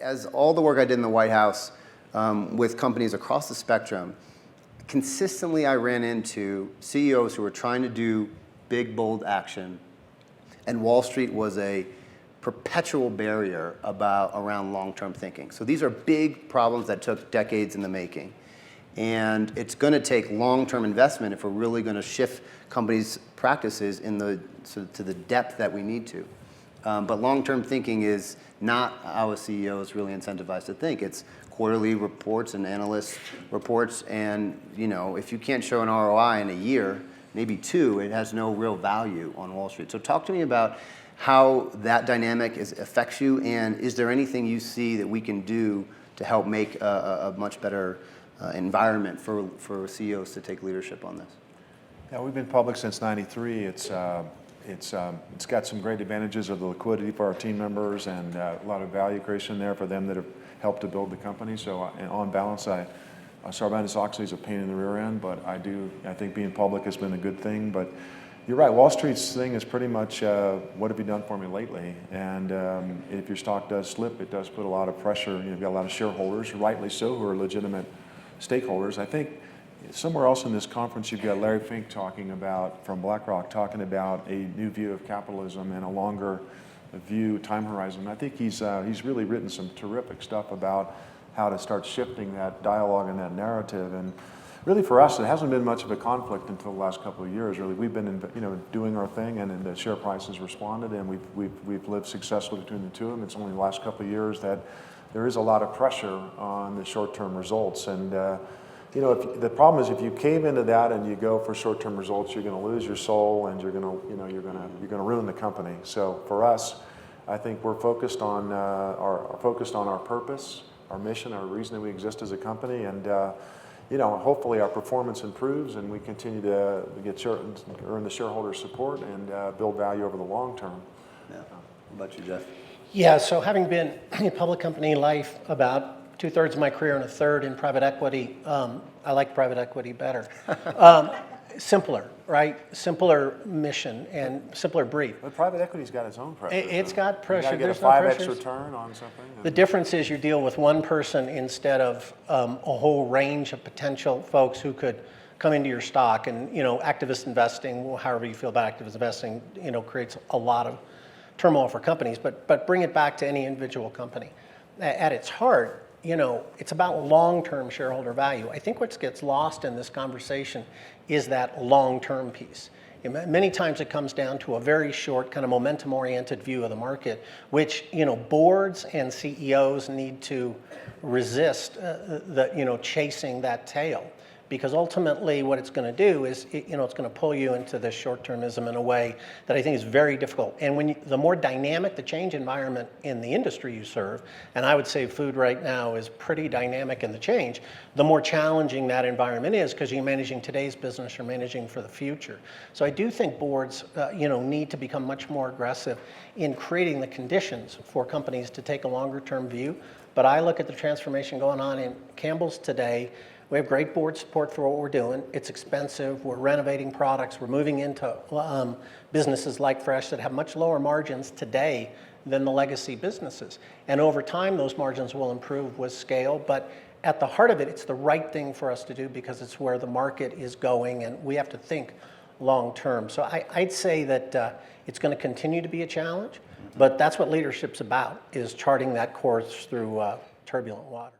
as all the work I did in the White House with companies across the spectrum, consistently I ran into CEOs who were trying to do big, bold action, and Wall Street was a perpetual barrier around long-term thinking. So these are big problems that took decades in the making. And it's going to take long-term investment if we're really going to shift companies' practices to the depth that we need to. But long-term thinking is not how a CEO is really incentivized to think. It's quarterly reports and analyst reports, and if you can't show an ROI in a year, maybe two, it has no real value on Wall Street. So talk to me about how that dynamic affects you, and is there anything you see that we can do to help make a much better environment for CEOs to take leadership on this? Yeah, we've been public since '93. It's got some great advantages of the liquidity for our team members and a lot of value creation there for them that have helped to build the company. So on balance, Sarbanes-Oxley is a pain in the rear end, but I think being public has been a good thing. But you're right, Wall Street's thing is pretty much what have you done for me lately? And if your stock does slip, it does put a lot of pressure. You've got a lot of shareholders, rightly so, who are legitimate stakeholders. I think somewhere else in this conference, you've got Larry Fink from BlackRock talking about a new view of capitalism and a longer view, time horizon. I think he's really written some terrific stuff about how to start shifting that dialogue and that narrative. And really for us, it hasn't been much of a conflict until the last couple of years. Really, we've been doing our thing, and the share price has responded, and we've lived successfully between the two of them. It's only the last couple of years that there is a lot of pressure on the short-term results. And the problem is if you cave into that and you go for short-term results, you're going to lose your soul, and you're going to ruin the company. So for us, I think we're focused on our purpose, our mission, our reason that we exist as a company, and hopefully our performance improves and we continue to earn the shareholder support and build value over the long term. Yeah. What about you, Jeff? Yeah, so having been in public company life about 2/3 of my career and a third in private equity, I like private equity better. Simpler, right? Simpler mission and simpler brief. But private equity's got its own pressure. It's got pressure. You got to get a 5x return on something. The difference is you deal with one person instead of a whole range of potential folks who could come into your stock. And activist investing, however you feel about activist investing, creates a lot of turmoil for companies. But bring it back to any individual company. At its heart, it's about long-term shareholder value. I think what gets lost in this conversation is that long-term piece. Many times it comes down to a very short, kind of momentum-oriented view of the market, which boards and CEOs need to resist chasing that tail. Because ultimately what it's going to do is, it's going to pull you into this short-termism in a way that I think is very difficult. And the more dynamic the change environment in the industry you serve, and I would say food right now is pretty dynamic in the change, the more challenging that environment is because you're managing today's business, you're managing for the future. So I do think boards, need to become much more aggressive in creating the conditions for companies to take a longer-term view. But I look at the transformation going on in Campbell's today. We have great board support for what we're doing. It's expensive. We're renovating products. We're moving into businesses like Fresh that have much lower margins today than the legacy businesses. And over time, those margins will improve with scale. But at the heart of it, it's the right thing for us to do because it's where the market is going, and we have to think long term. So I'd say that it's going to continue to be a challenge, but that's what leadership's about, is charting that course through turbulent waters.